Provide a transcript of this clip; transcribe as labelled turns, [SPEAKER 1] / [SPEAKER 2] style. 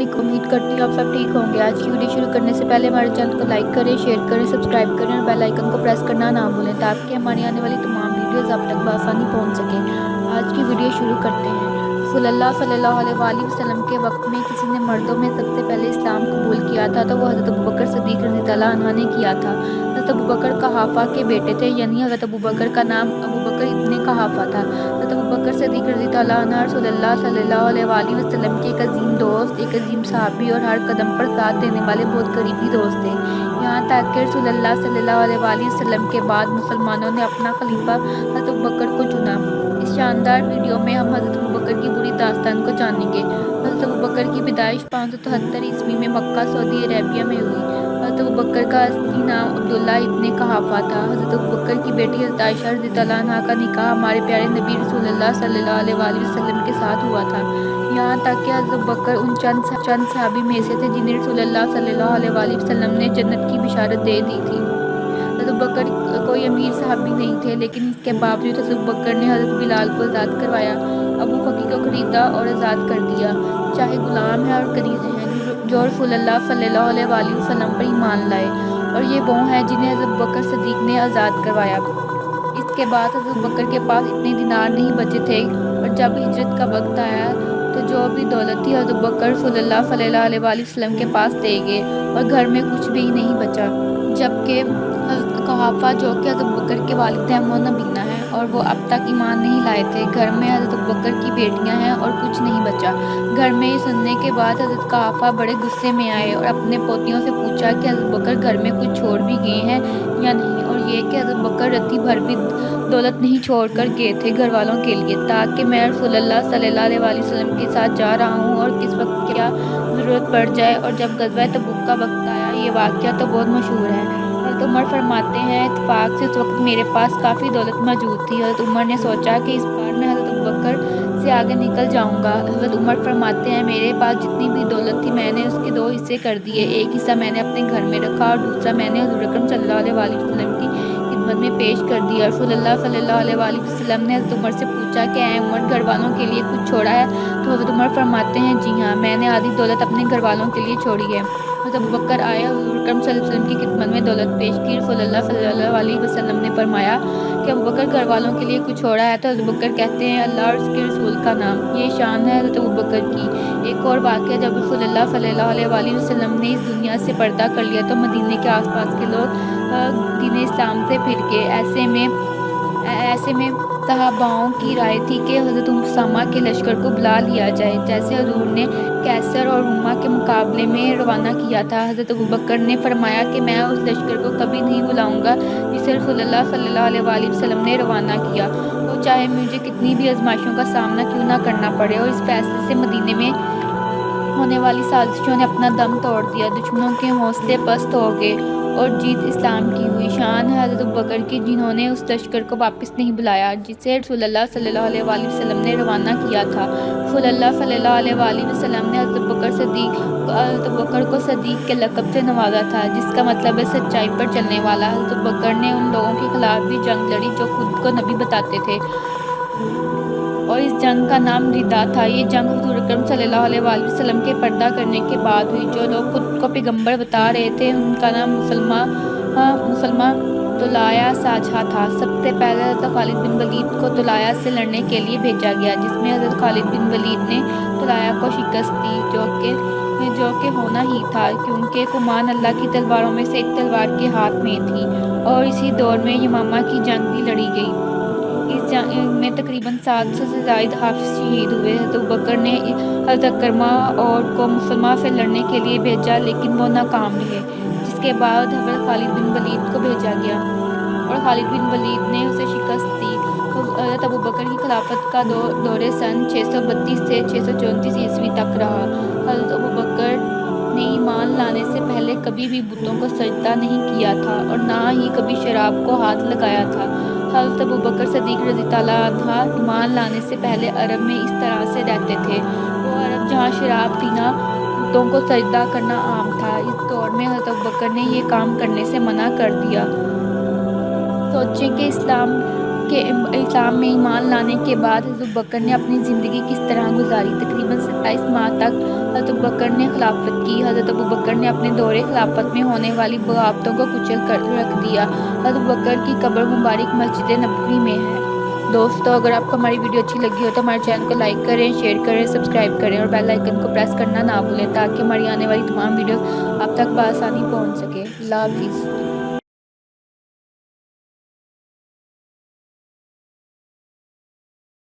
[SPEAKER 1] वालेकुम। उम्मीद करती हूँ आप सब ठीक होंगे। आज की वीडियो शुरू करने से पहले हमारे चैनल को लाइक करें, शेयर करें, सब्सक्राइब करें और बेल आइकन को प्रेस करना ना भूलें ताकि हमारी आने वाली तमाम वीडियोस आप तक बआसानी पहुँच सकें। आज की वीडियो शुरू करते हैं। रसूलुल्लाह सल्लल्लाहु अलैहि वसल्लम के वक्त में किसी ने मर्दों में सबसे पहले इस्लाम कबूल किया था तो वो हज़रत अबू बकर सिद्दीक़ रज़ियल्लाहु अन्हु ने किया था। हज़रत अबू बकर कहाफ़ा के बेटे थे, यानी हज़रत अबू बकर का नाम अबू बकर इब्ने कहाफ़ा था। हज़रत अबू बकर सिद्दीक़ रज़ियल्लाहु अन्हु रसूलुल्लाह सल्लल्लाहु अलैहि वसल्लम के एक अजीम दोस्त, एक अजीम सहाबी और हर कदम पर साथ देने वाले बहुत करीबी दोस्त थे। यहाँ तक कि रसूलुल्लाह सल्लल्लाहु अलैहि वसल्लम के बाद मुसलमानों ने अपना खलीफा हज़रत अबू बकर को चुना। इस शानदार वीडियो में हम हज़रत अबू बकर की बुरी दास्तान को जानेंगे। हज़रत अबू बकर की पैदाइश 573 ईस्वी में मक्का सऊदी अरेबिया में हुई। हज़रत अबू बकर का असली नाम अब्दुल्ला इब्ने कहाफ़ा था। हज़रत अबू बकर की बेटी हज़रत आयशा रज़ियल्लाहु अन्हा का निकाह हमारे प्यारे नबी रसूलुल्लाह सल्लल्लाहु अलैहि वसल्लम के साथ हुआ था। यहाँ तक कि हज़रत अबू बकर उन चंद सहाबी में से थे जिन्हें रसूलुल्लाह सल्लल्लाहु अलैहि वसल्लम ने जन्नत की बिशारत दे दी थी। हज़रत अबू बकर कोई अमीर सहाबी नहीं थे, लेकिन इसके बावजूद हज़रत अबू बकर ने हज़रत बिलाल को आज़ाद करवाया, अबू फकी को खरीदा और आज़ाद कर दिया। चाहे गुलाम है और करीब हैं जो रसूलुल्लाह सल्लल्लाहु अलैहि वसल्लम पर ईमान लाए, और ये वो हैं जिन्हें हज़रत अबू बकर सिद्दीक़ ने आज़ाद करवाया। इसके बाद हज़रत अबू बकर के पास इतने दिनार नहीं बचे थे, और जब हिजरत का वक्त आया तो जो भी दौलत थी हज़रत अबू बकर रसूलुल्लाह सल्लल्लाहु अलैहि वसल्लम के पास दे गए और घर में कुछ भी नहीं बचा। जबकि हज़रत कहाफ़ा जो कि हज़रत अबू बकर के वालिद हैं वो नबीना हैं और वो अब तक ईमान नहीं लाए थे। घर में हज़रत अबू बकर की बेटियां हैं और कुछ नहीं बचा। घर में ये सुनने के बाद हज़रत कहाफ़ा बड़े गुस्से में आए और अपने पोतियों से पूछा कि हज़रत अबू बकर घर में कुछ छोड़ भी गए हैं या नहीं, और ये कि हज़रत अबू बकर रत्ती भर भी दौलत नहीं छोड़ कर गए थे घर वालों के लिए, ताकि मैं रसूलुल्लाह सल्लल्लाहु अलैहि वसल्लम के साथ जा रहा हूँ और किस वक्त क्या ज़रूरत पड़ जाए। और जब ग़ज़वा तबूक का वक्त आया, ये वाक़या तो बहुत मशहूर है। हज़रत उमर फरमाते हैं, इत्तेफाक से उस वक्त मेरे पास काफ़ी दौलत मौजूद थी। हज़रत उमर ने सोचा कि इस बार मैं हज़रत अबू बकर से आगे निकल जाऊंगा। हज़रत उमर फरमाते हैं, मेरे पास जितनी भी दौलत थी मैंने उसके 2 हिस्से कर दिए। एक हिस्सा मैंने अपने घर में रखा और दूसरा मैंने हुज़ूर अकरम सल्लल्लाहु अलैहि वसल्लम की खिदमत में पेश कर दिया। रसूलुल्लाह सल्लल्लाहु अलैहि वसल्लम ने हज़रत उमर से पूछा कि ऐ उमर, घर वालों के लिए कुछ छोड़ा है? तो हज़रत उमर फरमाते हैं, जी हाँ, मैंने आधी दौलत अपने घर वालों के लिए छोड़ी है। हज़रत अबू बकर आए, हुज़ूर अकरम सल्लल्लाहु अलैहि वसल्लम की खिदमत में दौलत पेश की। रसूलुल्लाह सल्लल्लाहु अलैहि वसल्लम ने फरमाया कि अबू बकर घर वालों के लिए कुछ छोड़ा है? तो हज़रत अबू बकर कहते हैं, अल्लाह और उसके रसूल का नाम। ये शान है हज़रत अबू बकर की। एक और वाक़या, जब रसूलुल्लाह सल्लल्लाहु अलैहि वसल्लम ने इस दुनिया से पर्दा कर लिया तो मदीने के आसपास के लोग दीन इस्लाम से फिर गए। ऐसे में सहाबाओं की राय थी कि हज़रत उसामा के लश्कर को बुला लिया जाए, जैसे हुजूर ने कैसर और रुमा के मुकाबले में रवाना किया था। हज़रत अबू बकर ने फरमाया कि मैं उस लश्कर को कभी नहीं बुलाऊंगा जिसे रसूलुल्लाह सल्लल्लाहु अलैहि वसल्लम ने रवाना किया, तो चाहे मुझे कितनी भी आजमाइशों का सामना क्यों ना करना पड़े। और इस फैसले से मदीने में होने वाली साजिशों ने अपना दम तोड़ दिया, दुश्मनों के हौसले पस्त हो गए और जीत इस्लाम की हुई। शान है हज़रत अबू बकर की, जिन्होंने उस लश्कर को वापस नहीं बुलाया जिसे रसूलुल्लाह सल्लल्लाहु अलैहि वसल्लम ने रवाना किया था। रसूलुल्लाह सल्लल्लाहु अलैहि वसल्लम ने हज़रत अबू बकर को सदीक के लक़ब से नवाजा था, जिसका मतलब है सच्चाई पर चलने वाला। हज़रत अबू बकर ने उन लोगों के खिलाफ भी जंग लड़ी जो खुद को नबी बताते थे, और इस जंग का नाम रिदा था। ये जंग हुज़ूर अकरम सल्लल्लाहु अलैहि वसल्लम के पर्दा करने के बाद हुई। जो लोग खुद को पैगंबर बता रहे थे उनका नाम मुसलमा तुलाया साझा था। सबसे पहले हज़रत खालिद बिन वलीद को तुलाया से लड़ने के लिए भेजा गया, जिसमें हज़रत खालिद बिन वलीद ने तुलाया को शिकस्त दी, जो कि होना ही था, क्योंकि कुमान अल्लाह की तलवारों में से एक तलवार के हाथ में थी। और इसी दौर में यमामा की जंग भी लड़ी गई। इस जंग में तकरीबन 700 से ज़ायद हाफिज शहीद हुए। हज़रत अबू बकर ने हज़रत करमा और को मुसलमा से लड़ने के लिए भेजा, लेकिन वो नाकाम रहे, जिसके बाद हज़रत खालिद बिन वलीद को भेजा गया और खालिद बिन वलीद ने उसे शिकस्त दी। तो हज़रत अबू बकर की खिलाफत का दौरे सन 632 से 634 ईस्वी तक रहा। हज़रत अबू बकर ने ईमान लाने से पहले कभी भी बुतों को सजदा नहीं किया था और ना ही कभी शराब को हाथ लगाया था। हज़रत अबू बकर सिद्दीक़ रज़ियल्लाहु अन्हु ईमान लाने से पहले अरब में इस तरह से रहते थे। वो अरब जहाँ शराब पीना, बुतों को सजदा करना आम था। इस दौर में हज़रत अबू बकर ने ये काम करने से मना कर दिया। सोचें कि इस्लाम کہ اسلام میں ایمان لانے کے بعد حضرت ابوبکر نے اپنی زندگی کس طرح گزاری۔ تقریباً 27 ماہ تک حضرت ابوبکر نے خلافت کی۔ حضرت ابوبکر نے اپنے دور خلافت میں ہونے والی بغاوتوں کو کچل کر رکھ دیا۔ حضرت ابوبکر کی قبر مبارک مسجد نبوی میں ہے۔ دوستو، اگر آپ کو ہماری ویڈیو اچھی لگی ہو تو ہمارے چینل کو لائک کریں، شیئر کریں، سبسکرائب کریں اور بیل آئیکن کو پریس کرنا نہ بھولیں تاکہ ہماری آنے والی تمام ویڈیو آپ تک بآسانی پہنچ سکے۔ اللہ حافظ۔